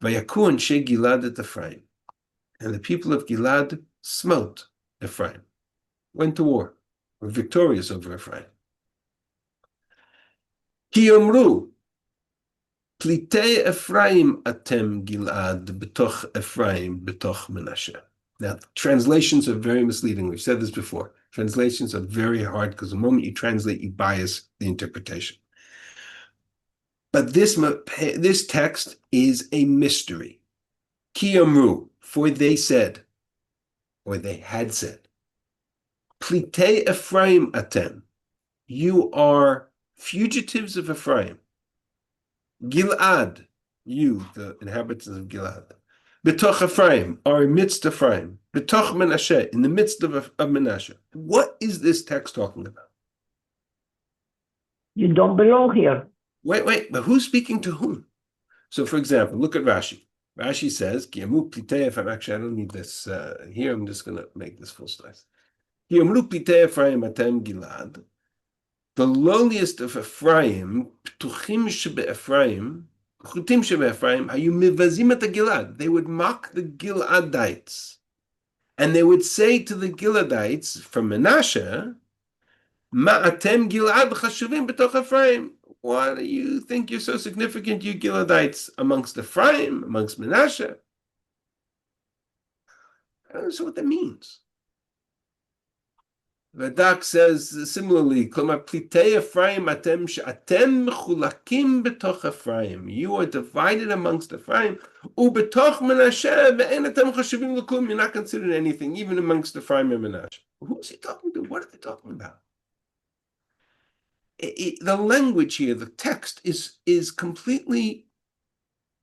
Vayaku Anshe Gilad et Ephraim. And the people of Gilad smote Ephraim, went to war, were victorious over Ephraim. Ki yomru, plitei Ephraim atem Gilad betoch Ephraim betoch Menashe. Now, translations are very misleading. We've said this before. Translations are very hard because the moment you translate, you bias the interpretation. But this text is a mystery. Ki yomru, for they said, or they had said, Plitei Ephraim atem, you are fugitives of Ephraim. Gilad, you, the inhabitants of Gilad. Betoch Ephraim, are amidst Ephraim. Betoch Menashe, in the midst of Menashe. What is this text talking about? You don't belong here. Wait, but who's speaking to whom? So, for example, look at Rashi. Rashi says, Kiyamu Plitei Ephraim. Actually, I don't need this here. I'm just going to make this full slice. Kiyamu Plitei Ephraim atem Gilad. The lowliest of Ephraim, Ptuchim shebe Ephraim, Chutim shebe Ephraim, hayu mivazim et Gilad. They would mock the Giladites. And they would say to the Giladites from Menashe, Ma'atem Gilad chashuvim betoch Ephraim. Why do you think you're so significant, you Giladites, amongst Ephraim, amongst Menashe? I don't know what that means. Radak says similarly, Plitei Ephraim atem she'atem mechulakim betoch Ephraim. You are divided amongst Ephraim. Ubetoch Menashe ve'en atem chashuvim l'klum. You're not considered anything, even amongst Ephraim and Menashe. Who's he talking to? What are they talking about? The language here, the text is completely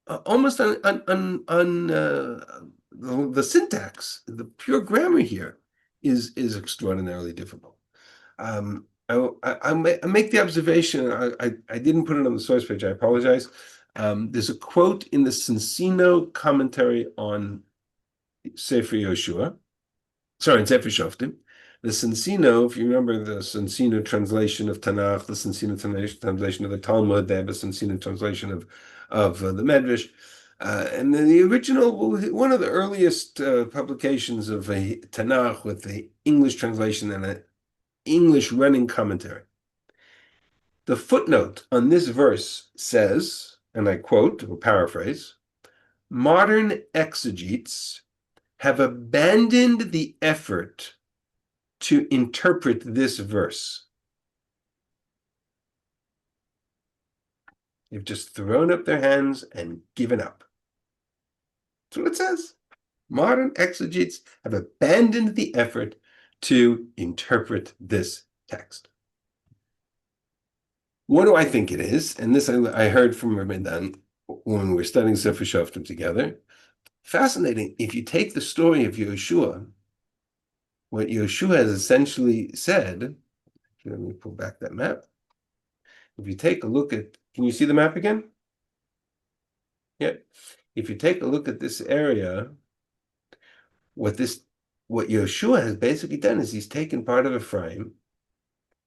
almost on the syntax, the pure grammar here is extraordinarily difficult. I make the observation. I didn't put it on the source page. I apologize. There's a quote in the Sensino commentary on Sefer Yehoshua. Sorry, in Sefer Shoftim. The Sensino, if you remember the Sensino translation of Tanakh, the Sensino translation of the Talmud, they have a Sensino translation of the Medrash. And then the original, one of the earliest publications of a Tanakh with the English translation and an English running commentary. The footnote on this verse says, and I quote or paraphrase, modern exegetes have abandoned the effort to interpret this verse. They've just thrown up their hands and given up. That's what it says. Modern exegetes have abandoned the effort to interpret this text. What do I think it is? And this I heard from Rabbi Dan when we were studying Sefer Shoftim together. Fascinating. If you take the story of Yehoshua, what Yehoshua has essentially said, let me pull back that map. If you take a look at, can you see the map again? Yeah. If you take a look at this area, what Yehoshua has basically done is he's taken part of Ephraim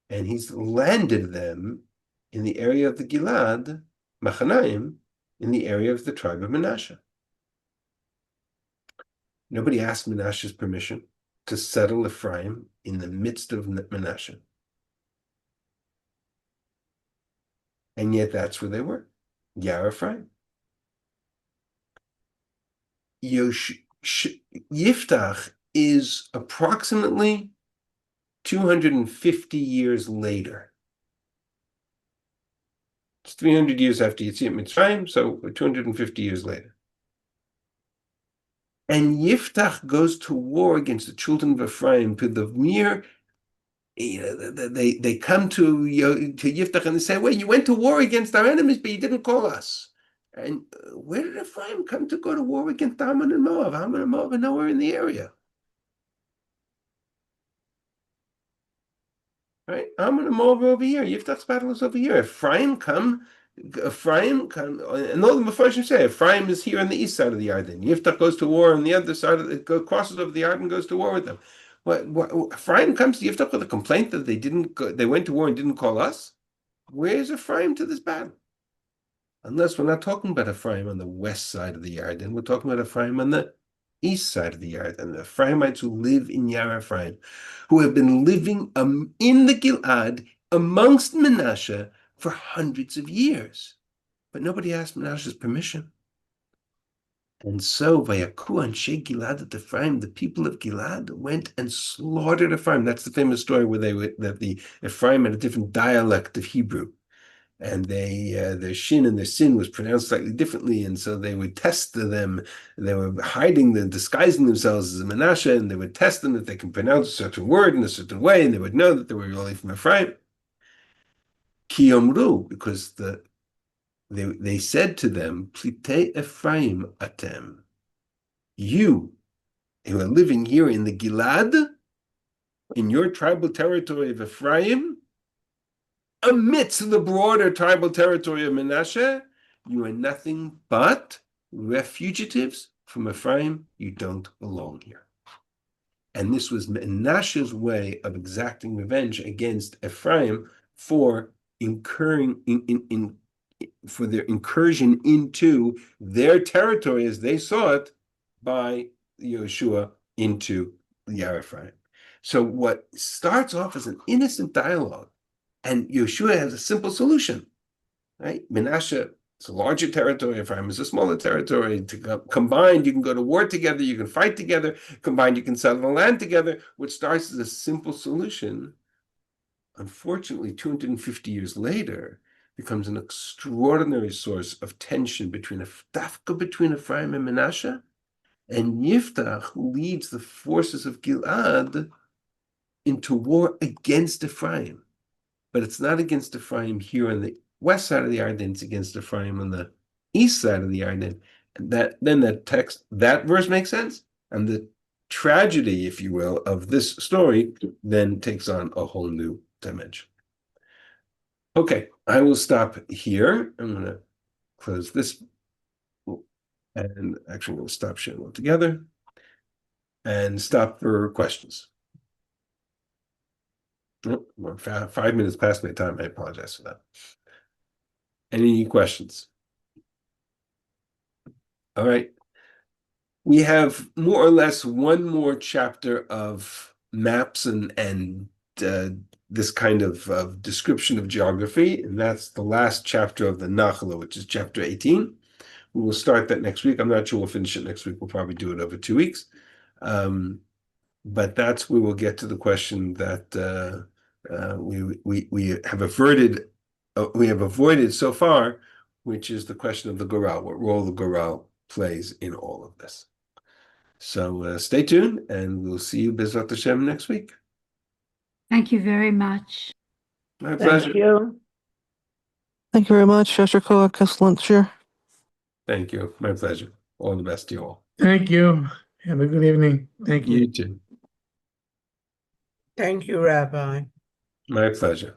and he's landed them in the area of the Gilad, Machanaim, in the area of the tribe of Menashe. Nobody asked Menashe's permission to settle Ephraim in the midst of Menashe. And yet that's where they were, Yar Ephraim. Yiftach is approximately 250 years later. It's 300 years after Yetziat Mitzrayim, so 250 years later. And Yiftach goes to war against the children of Ephraim to the mere, they come to Yiftach and they say, well, you went to war against our enemies, but you didn't call us. And where did Ephraim come to go to war against Ammon and Moab? Ammon and Moab are nowhere in the area. Right? Ammon and Moab are over here. Yiftach's battle is over here. Ephraim, and all the Mepharshim say, Ephraim is here on the east side of the Yarden. Yiftach goes to war on the other side of crosses over the Yarden and goes to war with them. Ephraim comes to Yiftach with a complaint that they went to war and didn't call us? Where's Ephraim to this battle? Unless we're not talking about Ephraim on the west side of the Yarden, we're talking about Ephraim on the east side of the Yarden, the Ephraimites who live in Yar Ephraim, who have been living in the Gilad amongst Menashe for hundreds of years. But nobody asked Menashe's permission. And so, Vayaku Anshe Gilad at Ephraim, the people of Gilad went and slaughtered Ephraim. That's the famous story where that the Ephraim had a different dialect of Hebrew. And their shin and their sin was pronounced slightly differently, and so they would test them. They were disguising themselves as a Menashe, and they would test them if they can pronounce a certain word in a certain way, and they would know that they were really from Ephraim. Ki Yomru, because they said to them, Plitei Ephraim atem, you who are living here in the Gilad, in your tribal territory of Ephraim, amidst the broader tribal territory of Menashe, you are nothing but fugitives from Ephraim. You don't belong here. And this was Menashe's way of exacting revenge against Ephraim for for their incursion into their territory as they saw it by Yehoshua into Yar Ephraim. So what starts off as an innocent dialogue, and Yehoshua has a simple solution, right? Menashe is a larger territory, Ephraim is a smaller territory. Combined, you can go to war together, you can fight together. Combined, you can settle the land together. What starts as a simple solution, unfortunately, 250 years later, becomes an extraordinary source of tension between Ephraim and Menashe, and Yiftach, who leads the forces of Gilad into war against Ephraim. But it's not against Ephraim here on the west side of the Yarden, it's against Ephraim on the east side of the Yarden. And that verse makes sense. And the tragedy, if you will, of this story then takes on a whole new dimension. Okay, I will stop here. I'm going to close this. And actually, I'm going to stop sharing altogether and stop for questions. Oh, we're 5 minutes past my time. I apologize for that. Any questions? All right. We have more or less one more chapter of maps and this kind of description of geography, and that's the last chapter of the Nachla, which is chapter 18. We will start that next week. I'm not sure we'll finish it next week. We'll probably do it over 2 weeks. But that's where we'll get to the question that we have avoided so far, which is the question of the Goral, what role the Goral plays in all of this. So stay tuned, and we'll see you Bezrat Hashem next week. Thank you very much. My pleasure. Thank you. Thank you very much, Pastor Koach. Excellent share. Thank you. My pleasure. All the best to you all. Thank you. Have a good evening. Thank you. You too. Thank you, Rabbi. My pleasure.